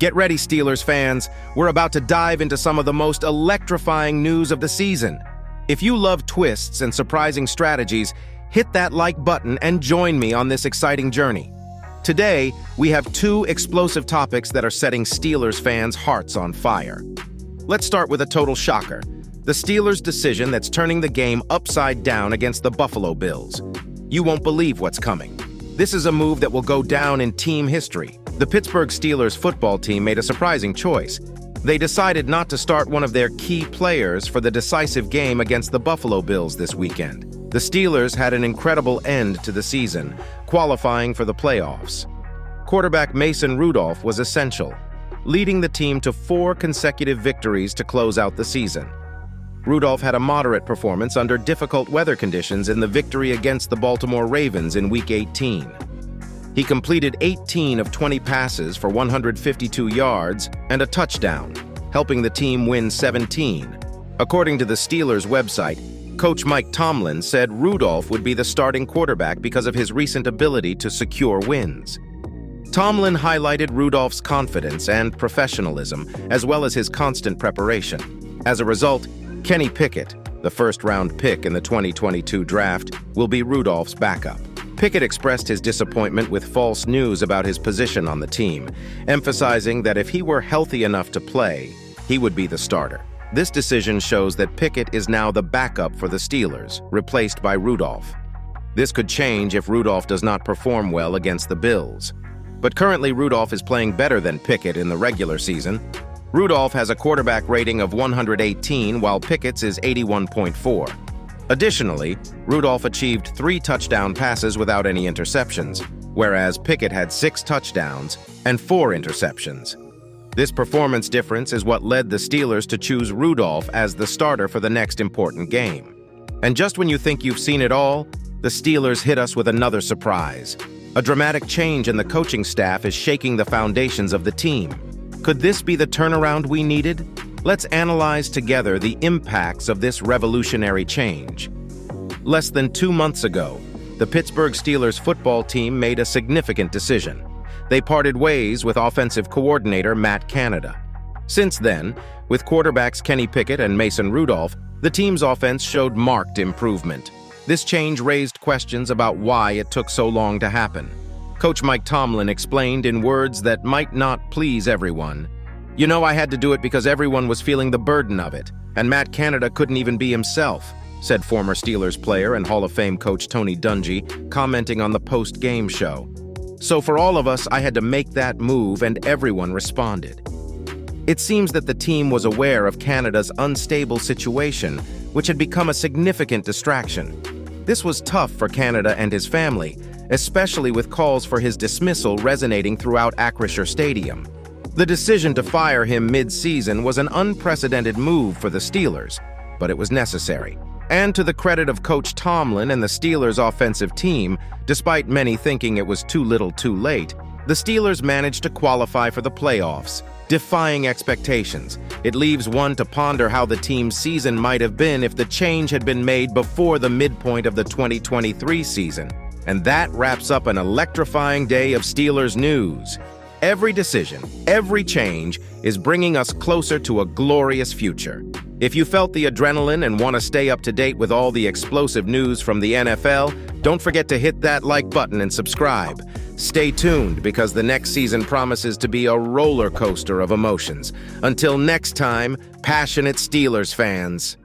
Get ready, Steelers fans. We're about to dive into some of the most electrifying news of the season. If you love twists and surprising strategies, hit that like button and join me on this exciting journey. Today, we have two explosive topics that are setting Steelers fans' hearts on fire. Let's start with a total shocker. The Steelers' decision that's turning the game upside down against the Buffalo Bills. You won't believe what's coming. This is a move that will go down in team history. The Pittsburgh Steelers football team made a surprising choice. They decided not to start one of their key players for the decisive game against the Buffalo Bills this weekend. The Steelers had an incredible end to the season, qualifying for the playoffs. Quarterback Mason Rudolph was essential, leading the team to 4 consecutive victories to close out the season. Rudolph had a moderate performance under difficult weather conditions in the victory against the Baltimore Ravens in Week 18. He completed 18 of 20 passes for 152 yards and a touchdown, helping the team win 17. According to the Steelers website, Coach Mike Tomlin said Rudolph would be the starting quarterback because of his recent ability to secure wins. Tomlin highlighted Rudolph's confidence and professionalism, as well as his constant preparation. As a result, Kenny Pickett, the first-round pick in the 2022 draft, will be Rudolph's backup. Pickett expressed his disappointment with false news about his position on the team, emphasizing that if he were healthy enough to play, he would be the starter. This decision shows that Pickett is now the backup for the Steelers, replaced by Rudolph. This could change if Rudolph does not perform well against the Bills. But currently, Rudolph is playing better than Pickett in the regular season. Rudolph has a quarterback rating of 118, while Pickett's is 81.4. Additionally, Rudolph achieved 3 touchdown passes without any interceptions, whereas Pickett had 6 touchdowns and 4 interceptions. This performance difference is what led the Steelers to choose Rudolph as the starter for the next important game. And just when you think you've seen it all, the Steelers hit us with another surprise. A dramatic change in the coaching staff is shaking the foundations of the team. Could this be the turnaround we needed? Let's analyze together the impacts of this revolutionary change. Less than 2 months ago, the Pittsburgh Steelers football team made a significant decision. They parted ways with offensive coordinator Matt Canada. Since then, with quarterbacks Kenny Pickett and Mason Rudolph, the team's offense showed marked improvement. This change raised questions about why it took so long to happen. Coach Mike Tomlin explained in words that might not please everyone. "You know, I had to do it because everyone was feeling the burden of it, and Matt Canada couldn't even be himself," said former Steelers player and Hall of Fame coach Tony Dungy, commenting on the post-game show. "So for all of us, I had to make that move, and everyone responded." It seems that the team was aware of Canada's unstable situation, which had become a significant distraction. This was tough for Canada and his family, especially with calls for his dismissal resonating throughout Acrisure Stadium. The decision to fire him mid-season was an unprecedented move for the Steelers, but it was necessary. And to the credit of Coach Tomlin and the Steelers' offensive team, despite many thinking it was too little too late, the Steelers managed to qualify for the playoffs, defying expectations. It leaves one to ponder how the team's season might have been if the change had been made before the midpoint of the 2023 season. And that wraps up an electrifying day of Steelers news. Every decision, every change is bringing us closer to a glorious future. If you felt the adrenaline and want to stay up to date with all the explosive news from the NFL, don't forget to hit that like button and subscribe. Stay tuned because the next season promises to be a roller coaster of emotions. Until next time, passionate Steelers fans.